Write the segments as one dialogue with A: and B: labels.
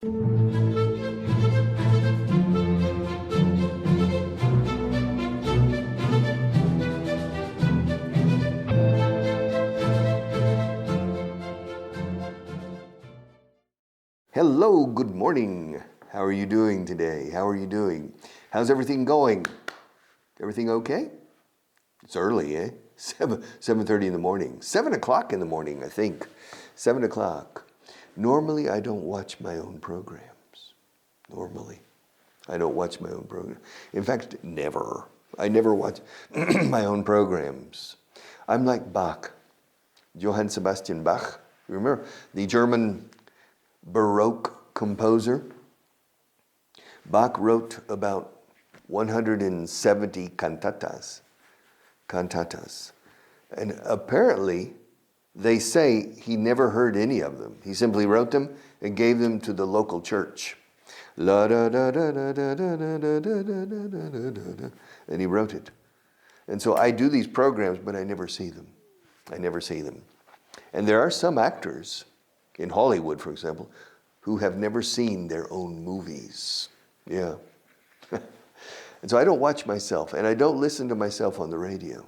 A: Hello, good morning. How are you doing today? How are you doing? How's everything going? Everything okay? It's early, eh? 7:30 in the morning. 7 o'clock in the morning, I think. 7 o'clock. Normally, I don't watch my own programs. Normally. I don't watch my own program. In fact, never. I never watch my own programs. I'm like Bach. Johann Sebastian Bach. You remember the German Baroque composer? Bach wrote about 170 cantatas. And apparently, they say he never heard any of them. He simply wrote them and gave them to the local church. La da da da da da da da da da da da, and he wrote it. And so I do these programs, but I never see them. I never see them. And there are some actors in Hollywood, for example, who have never seen their own movies. Yeah. And so I don't watch myself, and I don't listen to myself on the radio.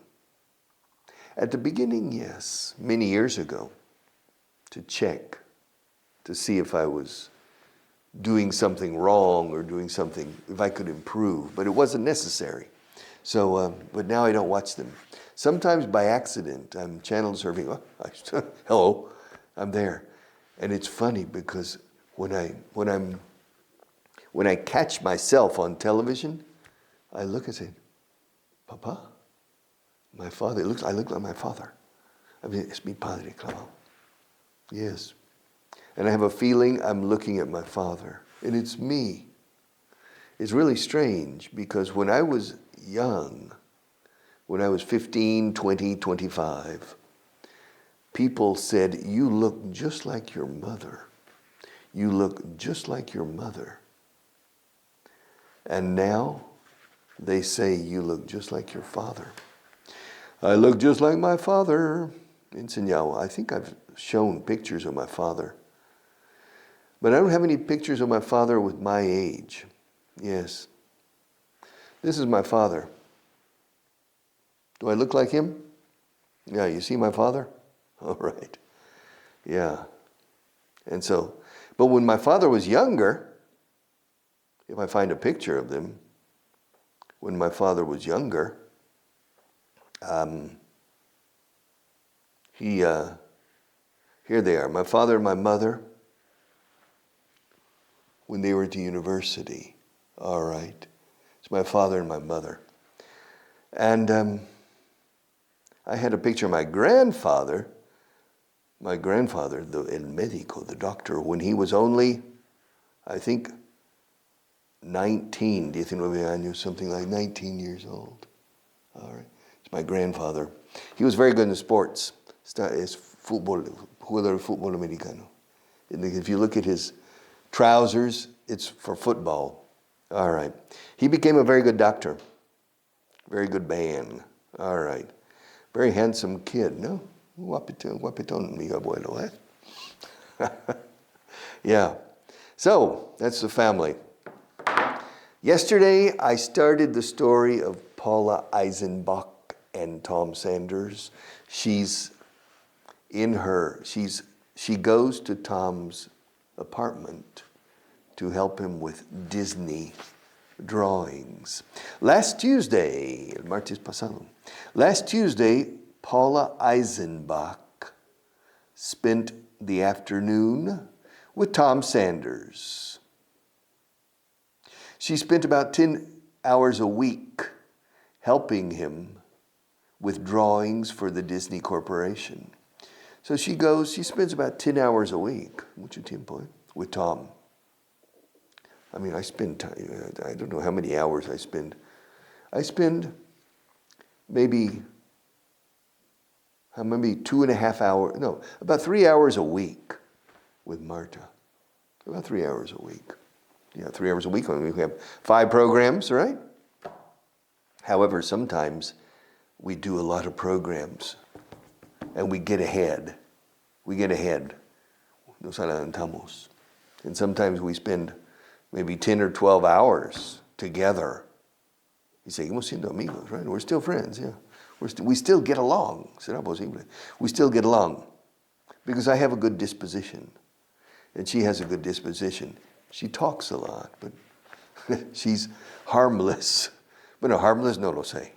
A: At the beginning, yes, many years ago, to check, to see if I was doing something wrong or doing something, if I could improve, but it wasn't necessary. So, but now I don't watch them. Sometimes by accident, I'm channel surfing. Oh, hello, I'm there. And it's funny because when I catch myself on television, I look and say, Papa, my father, I look like my father. I mean, it's mi padre, claro. Yes. And I have a feeling I'm looking at my father, and it's me. It's really strange because when I was young, when I was 15, 20, 25, people said, you look just like your mother. You look just like your mother. And now they say, you look just like your father. I look just like my father. Enseñado. I think I've shown pictures of my father. But I don't have any pictures of my father with my age. Yes. This is my father. Do I look like him? Yeah, you see my father? All right. Yeah. And so, but when my father was younger, if I find a picture of them, when my father was younger, here they are, my father and my mother, when they were at the university. All right. It's my father and my mother. And I had a picture of my grandfather, the el médico, the doctor, when he was only, I think, 19 años, something like 19 years old. All right. It's my grandfather. He was very good in sports. Es jugador de fútbol americano. And if you look at his trousers, it's for football. All right. He became a very good doctor. Very good man. All right. Very handsome kid, no? Guapetón, mi abuelo, eh? Yeah. So, that's the family. Yesterday, I started the story of Paula Eisenbach and Tom Sanders. She goes to Tom's apartment to help him with Disney drawings. Last Tuesday, el martes pasado, Paula Eisenbach spent the afternoon with Tom Sanders. She spent about 10 hours a week helping him with drawings for the Disney Corporation. So she spends about 10 hours a week, mucho tiempo, with Tom. I mean, I don't know how many hours I spend. I spend maybe 2.5 hours, no, about 3 hours a week with Marta. About 3 hours a week. Yeah, 3 hours a week. We have 5 programs, right? However, sometimes we do a lot of programs and we get ahead. Nos adelantamos. And sometimes we spend maybe 10 or 12 hours together. Y seguimos siendo amigos, right? We're still friends, yeah. We still get along. ¿Será posible? We still get along. Because I have a good disposition. And she has a good disposition. She talks a lot, but she's harmless. Bueno, harmless no lo sé.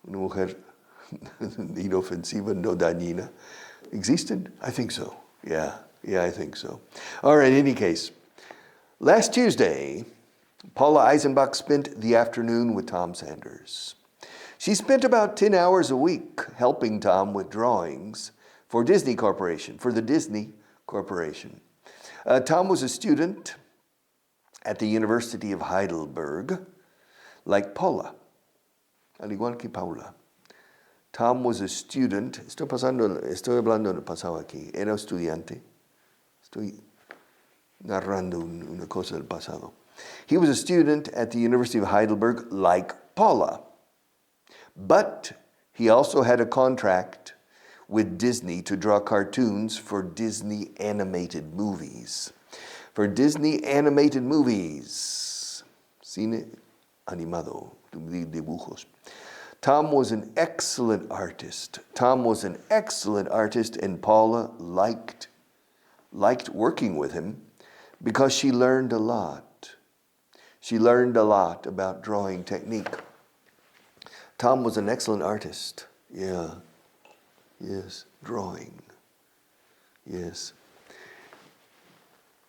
A: Una mujer inofensiva, no dañina. Existed? I think so. Yeah, I think so. All right, in any case. Last Tuesday, Paula Eisenbach spent the afternoon with Tom Sanders. She spent about 10 hours a week helping Tom with drawings for Disney Corporation, for the Disney Corporation. Tom was a student at the University of Heidelberg, like Paula, al igual que Paula. Tom was a student, estoy hablando del pasado aquí, era estudiante, estoy narrando una cosa del pasado. He was a student at the University of Heidelberg, like Paula, but he also had a contract with Disney to draw cartoons for Disney animated movies. For Disney animated movies, cine animado, dibujos. Tom was an excellent artist. And Paula liked working with him because she learned a lot. She learned a lot about drawing technique. Tom was an excellent artist. Yeah. Yes, drawing. Yes.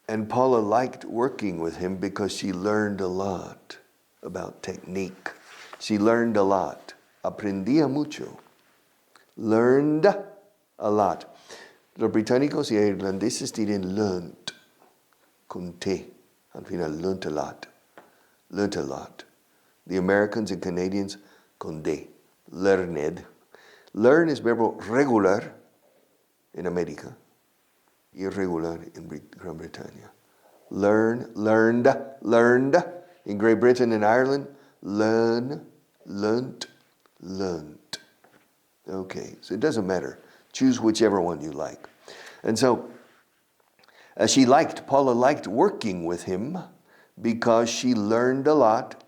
A: And Paula liked working with him because she learned a lot about technique. She learned a lot. Aprendía mucho. Learned a lot. Los británicos y irlandeses dirían learned, con T. Al final, learned a lot. Learned a lot. The Americans and Canadians, con D. Learned. Learn es verbo regular en América, irregular en Gran Bretaña. Learn, learned. In Great Britain and Ireland, learn, learnt. Okay, so it doesn't matter. Choose whichever one you like. And so, Paula liked working with him because she learned a lot.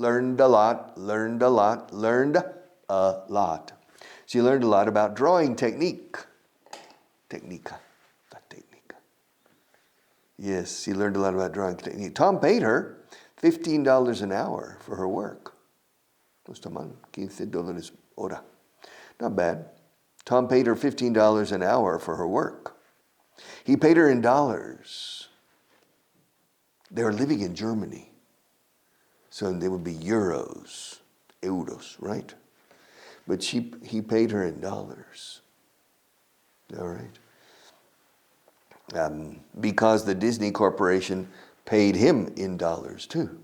A: She learned a lot about drawing technique. Technica. Yes, she learned a lot about drawing technique. Tom paid her $15 an hour for her work. No está mal, $15 hora. Not bad. Tom paid her $15 an hour for her work. He paid her in dollars. They were living in Germany. So they would be euros, right? But he paid her in dollars. All right. Because the Disney Corporation paid him in dollars too.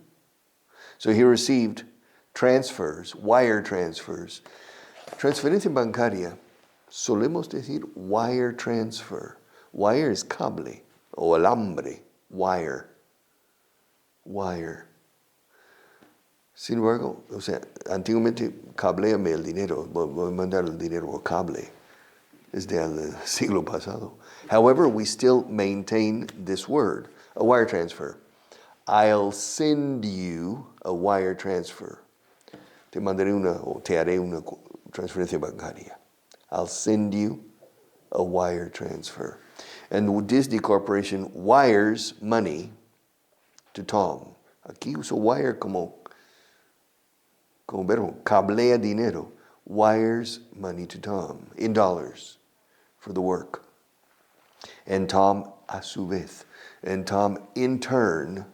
A: So he received transfers, wire transfers. Transferencia bancaria, solemos decir wire transfer. Wire es cable o alambre, wire. Sin embargo, antiguamente cabléame el dinero, voy a mandar el dinero por cable. Desde el siglo pasado. However, we still maintain this word, a wire transfer. I'll send you a wire transfer. Te mandaré te haré una transferencia bancaria. I'll send you a wire transfer. And the Disney Corporation wires money to Tom. Aquí uso wire como verbo, cablea dinero. Wires money to Tom in dollars for the work. And Tom a su vez. And Tom in turn,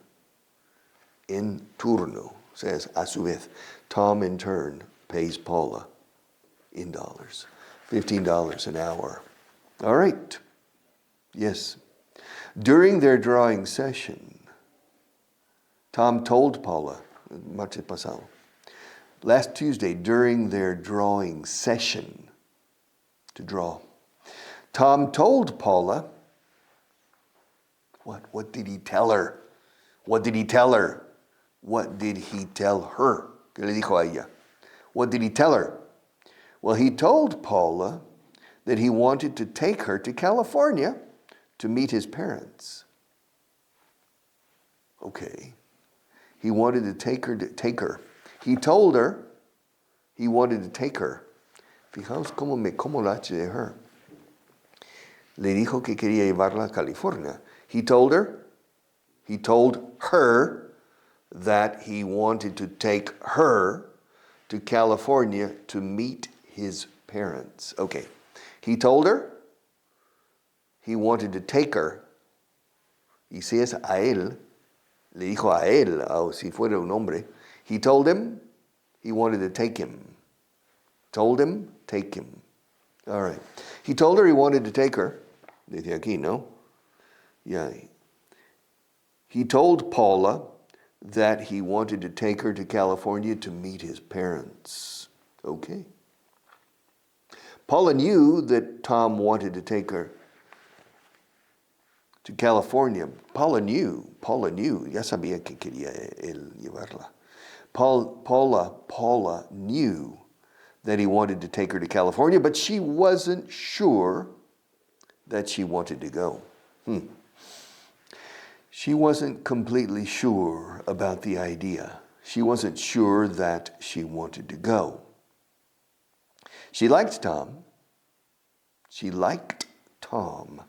A: in turno, says a su vez. Tom in turn pays Paula in dollars. $15 an hour. All right. Yes. During their drawing session, Tom told Paula, martes pasado, last Tuesday, during their drawing session, to draw, Tom told Paula, what did he tell her? What did he tell her? What did he tell her? ¿Qué le dijo a ella? What did he tell her? Well, he told Paula that he wanted to take her to California to meet his parents. Okay. He wanted to take her. He told her he wanted to take her. Fijaos cómo me como la H de her. Le dijo que quería llevarla a California. He told her that he wanted to take her to California to meet his parents. Okay. He told her he wanted to take her. Y si es a él, le dijo a él, o si fuera un hombre, he told him he wanted to take him. Told him, take him. All right. He told her he wanted to take her. Dice aquí, ¿no? Yeah. He told Paula that he wanted to take her to California to meet his parents. Okay. Paula knew that Tom wanted to take her to California. Paula knew. Ya sabía que quería él llevarla. Paula knew that he wanted to take her to California, but she wasn't sure that she wanted to go. She wasn't completely sure about the idea. She wasn't sure that she wanted to go. She liked Tom. She liked Tom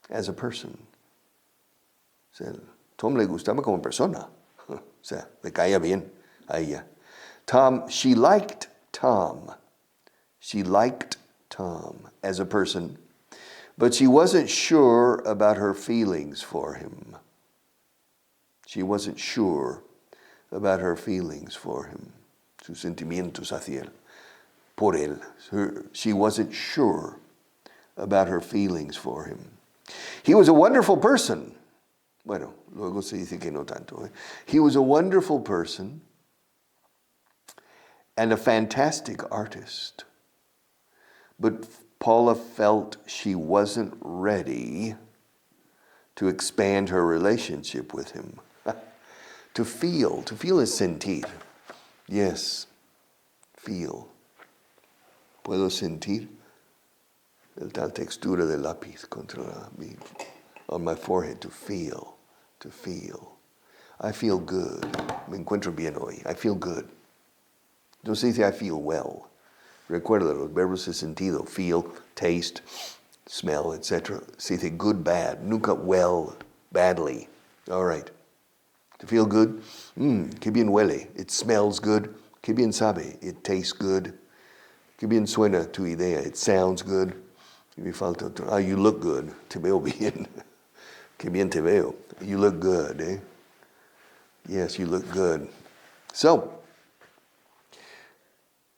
A: as a person. O sea, Tom le gustaba como persona. O sea, le caía bien a ella. She liked Tom. She liked Tom as a person, but she wasn't sure about her feelings for him. She wasn't sure about her feelings for him. Sus sentimientos hacia él. Por él. She wasn't sure about her feelings for him. He was a wonderful person. Bueno, luego se dice que no tanto. He was a wonderful person and a fantastic artist. But Paula felt she wasn't ready to expand her relationship with him. To feel is sentir. Yes, feel. Puedo sentir la tal textura del lápiz on my forehead. To feel. I feel good. Me encuentro bien hoy. I feel good. No se dice I feel well. Recuerda los verbos de sentido. Feel, taste, smell, etc. Se dice good, bad. Nunca well, badly. All right. To feel good. Qué bien huele. It smells good. Qué bien sabe. It tastes good. Qué bien suena tu idea. It sounds good. Y me falta otro. You look good. Te veo bien. Qué bien te veo. You look good, eh? Yes, you look good. So,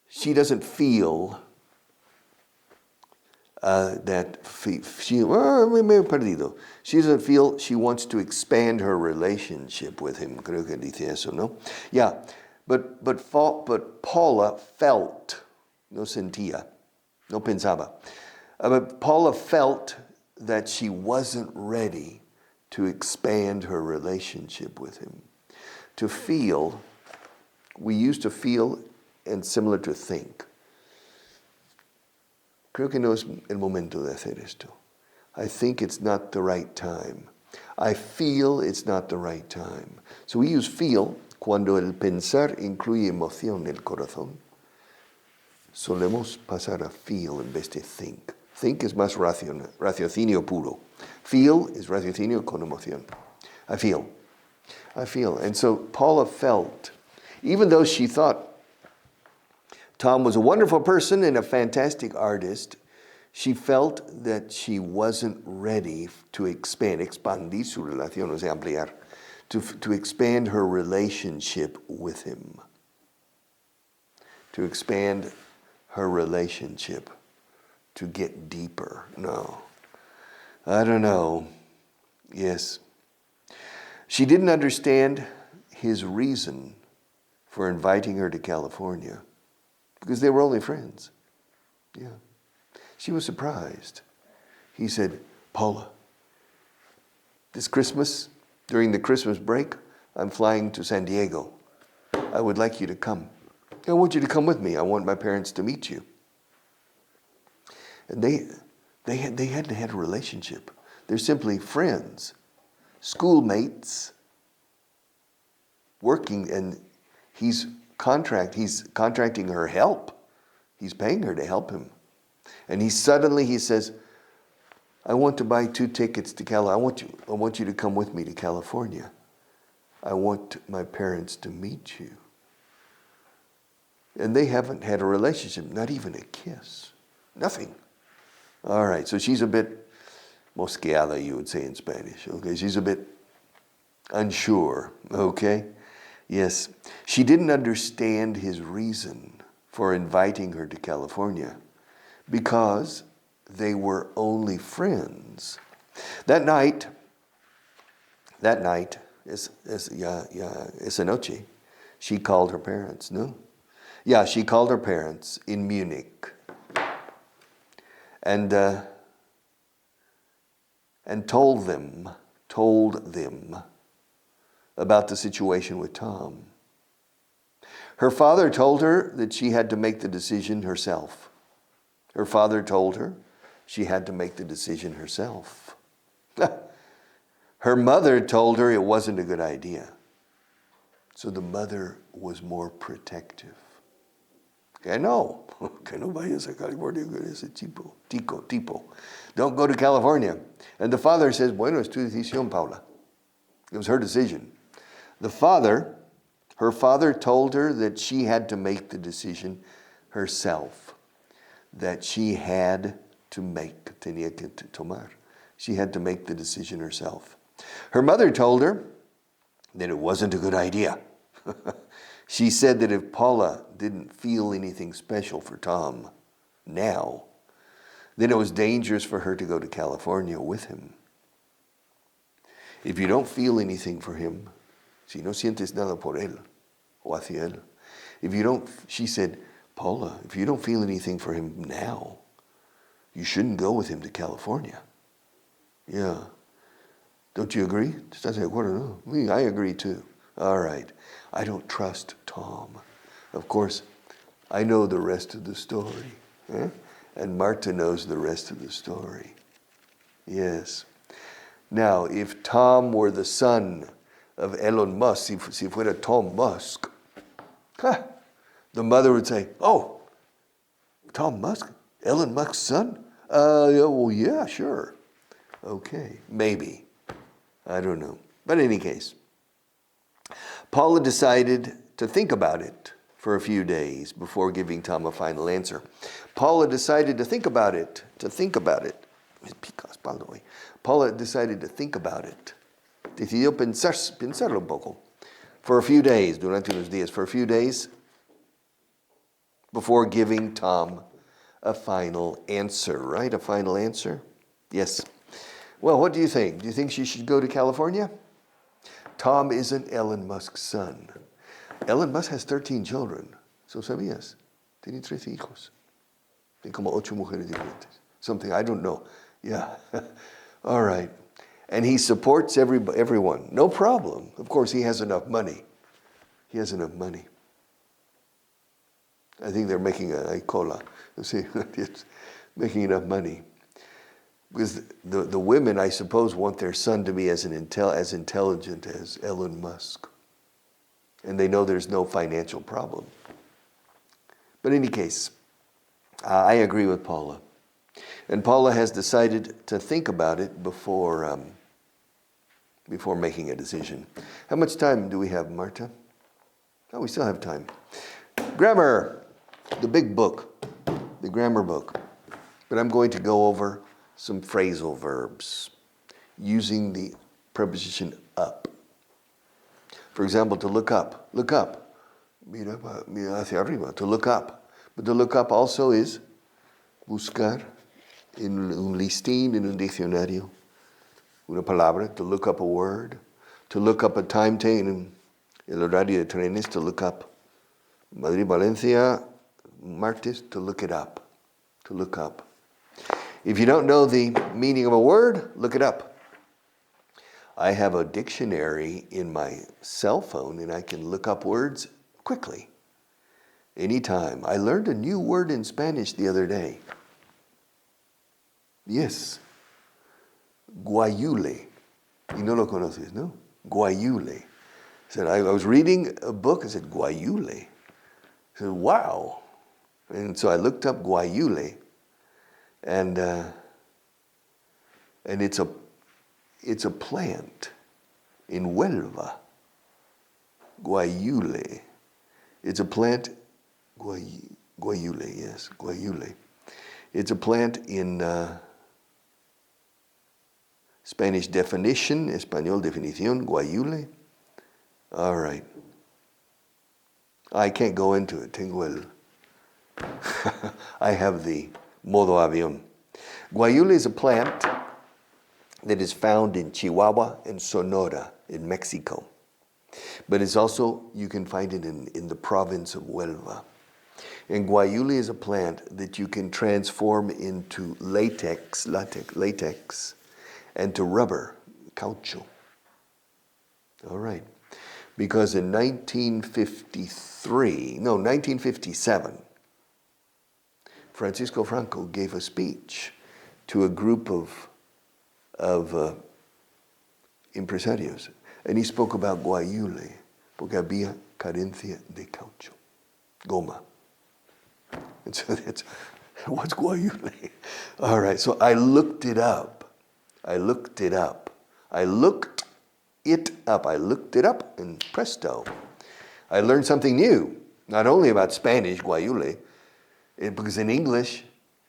A: she doesn't feel me he perdido. She doesn't feel she wants to expand her relationship with him. Creo que dice eso, ¿no? Yeah, but Paula felt, no sentía, no pensaba. But Paula felt that she wasn't ready to expand her relationship with him. To feel, we used to feel and similar to think. Creo que no es el momento de hacer esto. I think it's not the right time. I feel it's not the right time. So we use feel cuando el pensar incluye emoción en el corazón. Solemos pasar a feel en vez de think. Think es más raciocinio puro. Feel is raciocinio con emoción. I feel. And so Paula felt, even though she thought Tom was a wonderful person and a fantastic artist, she felt that she wasn't ready to expandir su relación, o sea, ampliar, to expand her relationship with him. To expand her relationship, to get deeper. No, I don't know. Yes. She didn't understand his reason for inviting her to California because they were only friends. Yeah. She was surprised. He said, Paula, this Christmas, during the Christmas break, I'm flying to San Diego. I would like you to come. I want you to come with me. I want my parents to meet you. And they hadn't had a relationship. They're simply friends, schoolmates working, and he's contracting her help. He's paying her to help him. And he says, I want to buy 2 tickets to California. I want you to come with me to California. I want my parents to meet you. And they haven't had a relationship, not even a kiss. Nothing. All right, so she's a bit mosqueada, you would say in Spanish. Okay, she's a bit unsure. Okay, yes. She didn't understand his reason for inviting her to California because they were only friends. That night, esa noche, she called her parents, no? Yeah, she called her parents in Munich and told them about the situation with Tom. Her father told her that she had to make the decision herself. Her father told her she had to make the decision herself. Her mother told her it wasn't a good idea. So the mother was more protective. Que no vayas a California con ese tipo. Don't go to California. And the father says, bueno, es tu decisión, Paula. It was her decision. Her father told her that she had to make the decision herself. That she had to make, tenía que tomar. She had to make the decision herself. Her mother told her that it wasn't a good idea. She said that if Paula didn't feel anything special for Tom now, then it was dangerous for her to go to California with him. If you don't feel anything for him, si no sientes nada por él o hacia él, she said, Paula, if you don't feel anything for him now, you shouldn't go with him to California. Yeah. Don't you agree? ¿Estás de acuerdo? No? I agree too. All right. I don't trust Tom. Of course, I know the rest of the story. Eh? And Marta knows the rest of the story. Yes. Now, if Tom were the son of Elon Musk, si fuera Tom Musk, the mother would say, oh, Tom Musk? Elon Musk's son? Well, yeah, sure. Okay, maybe. I don't know. But in any case, Paula decided to think about it for a few days before giving Tom a final answer. Paula decided to think about it. Paula decided to think about it. Decidió pensarlo un poco. For a few days, durante unos días, for a few days, before giving Tom a final answer, right? A final answer? Yes. Well, what do you think? Do you think she should go to California? Tom isn't Elon Musk's son. Elon Musk has 13 children. ¿So sabías? Tiene 13 hijos. Tiene como 8 mujeres diferentes. Something, I don't know. Yeah. All right. And he supports everyone. No problem. Of course, he has enough money. I think they're making a cola. See, making enough money. Because the women, I suppose, want their son to be as intelligent as Elon Musk. And they know there's no financial problem. But in any case, I agree with Paula. And Paula has decided to think about it before making a decision. How much time do we have, Marta? Oh, we still have time. Grammar, the big book, the grammar book. But I'm going to go over some phrasal verbs using the preposition up. For example, to look up. Look up. Mira hacia arriba. To look up. But to look up also is buscar en un listín, en un diccionario, una palabra. To look up a word. To look up a timetable. El horario de trenes. To look up. Madrid-Valencia, martes. To look it up. To look up. If you don't know the meaning of a word, look it up. I have a dictionary in my cell phone and I can look up words quickly, anytime. I learned a new word in Spanish the other day. Yes, guayule. Y no lo conoces, ¿no? Guayule. Said, I was reading a book. I said, guayule. I said, wow. And so I looked up guayule, and it's a plant in Huelva. Guayule. It's a plant, guayule, yes, guayule. It's a plant in Spanish definition, Español definición, guayule. All right. I can't go into it. I have the modo avión. Guayule is a plant that is found in Chihuahua and Sonora in Mexico. But it's also, you can find it in the province of Huelva. And guayule is a plant that you can transform into latex, and to rubber, caucho. All right. Because in 1957, Francisco Franco gave a speech to a group of empresarios, and he spoke about guayule, porque había carencia de caucho, goma. And so that's, what's guayule? All right, so I looked it up, and presto, I learned something new, not only about Spanish, guayule, because in English,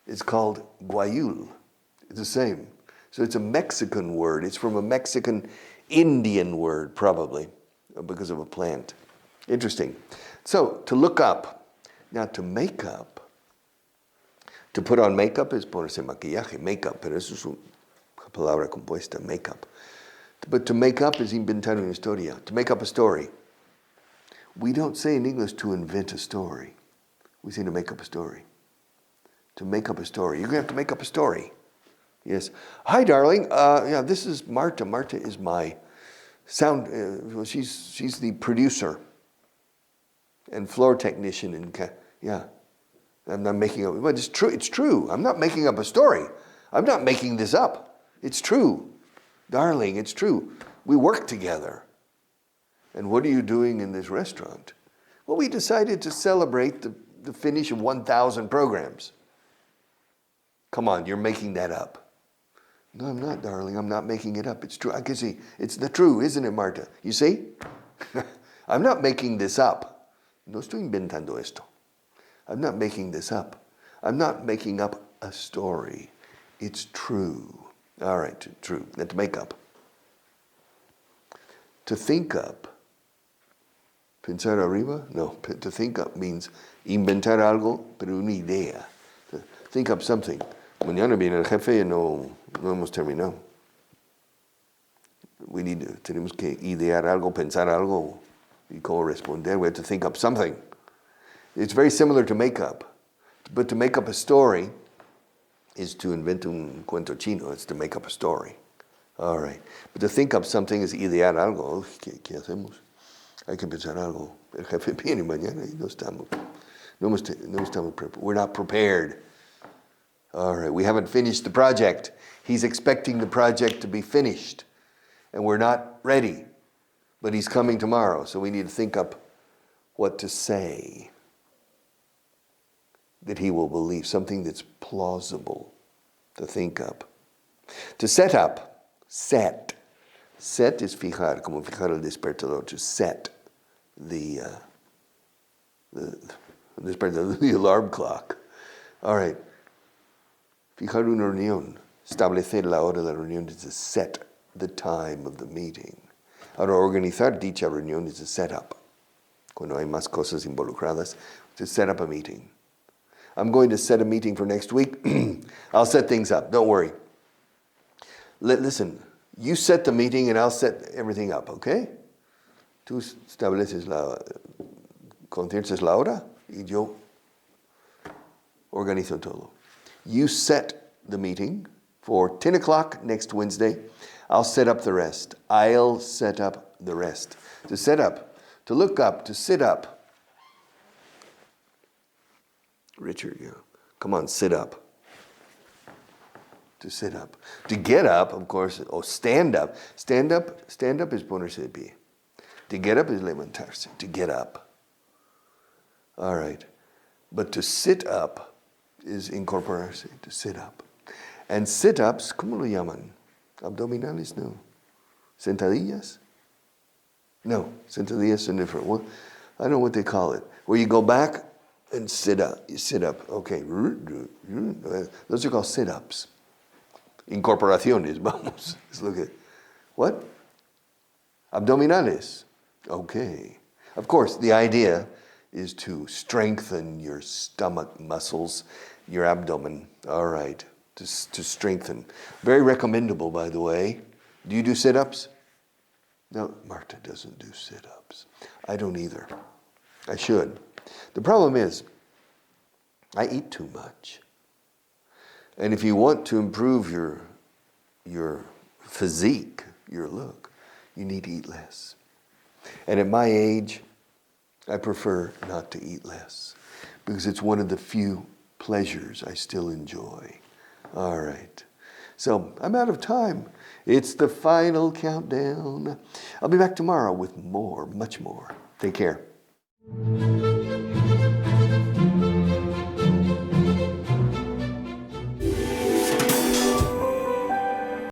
A: it's called guayul. It's the same. So it's a Mexican word. It's from a Mexican Indian word, probably, because of a plant. Interesting. So, to look up. Now, to make up. To put on makeup is ponerse maquillaje, makeup, pero eso es una palabra compuesta, makeup. But to make up is inventar una historia. To make up a story. We don't say in English to invent a story. We say to make up a story. To make up a story. You're going to have to make up a story. Yes. Hi, darling. Yeah, this is Marta. Marta is my sound. Well, she's the producer and floor technician. Yeah. I'm not making up. But it's true. It's true. I'm not making up a story. I'm not making this up. It's true. Darling, it's true. We work together. And what are you doing in this restaurant? Well, we decided to celebrate the finish of 1,000 programs. Come on, you're making that up. No, I'm not, darling. I'm not making it up. It's true. I can see. It's the true, isn't it, Marta? You see? I'm not making this up. No estoy inventando esto. I'm not making this up. I'm not making up a story. It's true. All right, true. Now, to make up. To think up. Pensar arriba? No. To think up means inventar algo, pero una idea. To think up something. Mañana viene el jefe y no hemos terminado. Tenemos que idear algo, pensar algo, y cómo responder. We have to think up something. It's very similar to make up. But to make up a story is to invent un cuento chino. It's to make up a story. All right. But to think up something is idear algo. ¿Qué hacemos? Hay que pensar algo. El jefe viene mañana y no estamos prepared. We're not prepared. All right, we haven't finished the project. He's expecting the project to be finished, and we're not ready. But he's coming tomorrow, so we need to think up what to say that he will believe, something that's plausible to think up. To set up, set. Set is fijar, como fijar el despertador, to set the alarm clock. All right. Fijar una reunión, establecer la hora de la reunión is to set the time of the meeting. Ahora, organizar dicha reunión is to set up. Cuando hay más cosas involucradas, to set up a meeting. I'm going to set a meeting for next week. I'll set things up, don't worry. Listen, you set the meeting and I'll set everything up, okay? Tú estableces conciertas la hora y yo organizo todo. You set the meeting for 10 o'clock next Wednesday. I'll set up the rest. I'll set up the rest. To set up, to look up, to sit up. Richard, come on, sit up. To sit up. To get up, of course, or stand up. Stand up is ponerse de pie. To get up is levantarse, to get up. All right. But to sit up is incorporarse, to sit up. And sit-ups, ¿cómo lo llaman? Abdominales, no. Sentadillas? No, sentadillas are different. Well, I don't know what they call it. Where you go back and sit up. You sit up. Okay. Those are called sit-ups. Incorporaciones, vamos. Let's look at what? Abdominales. Okay. Of course, the idea is to strengthen your stomach muscles, your abdomen. All right. To strengthen. Very recommendable, by the way. Do you do sit-ups? No, Marta doesn't do sit-ups. I don't either. I should. The problem is, I eat too much. And if you want to improve your physique, your look, you need to eat less. And at my age, I prefer not to eat less because it's one of the few pleasures I still enjoy. All right. So I'm out of time. It's the final countdown. I'll be back tomorrow with more, much more. Take care.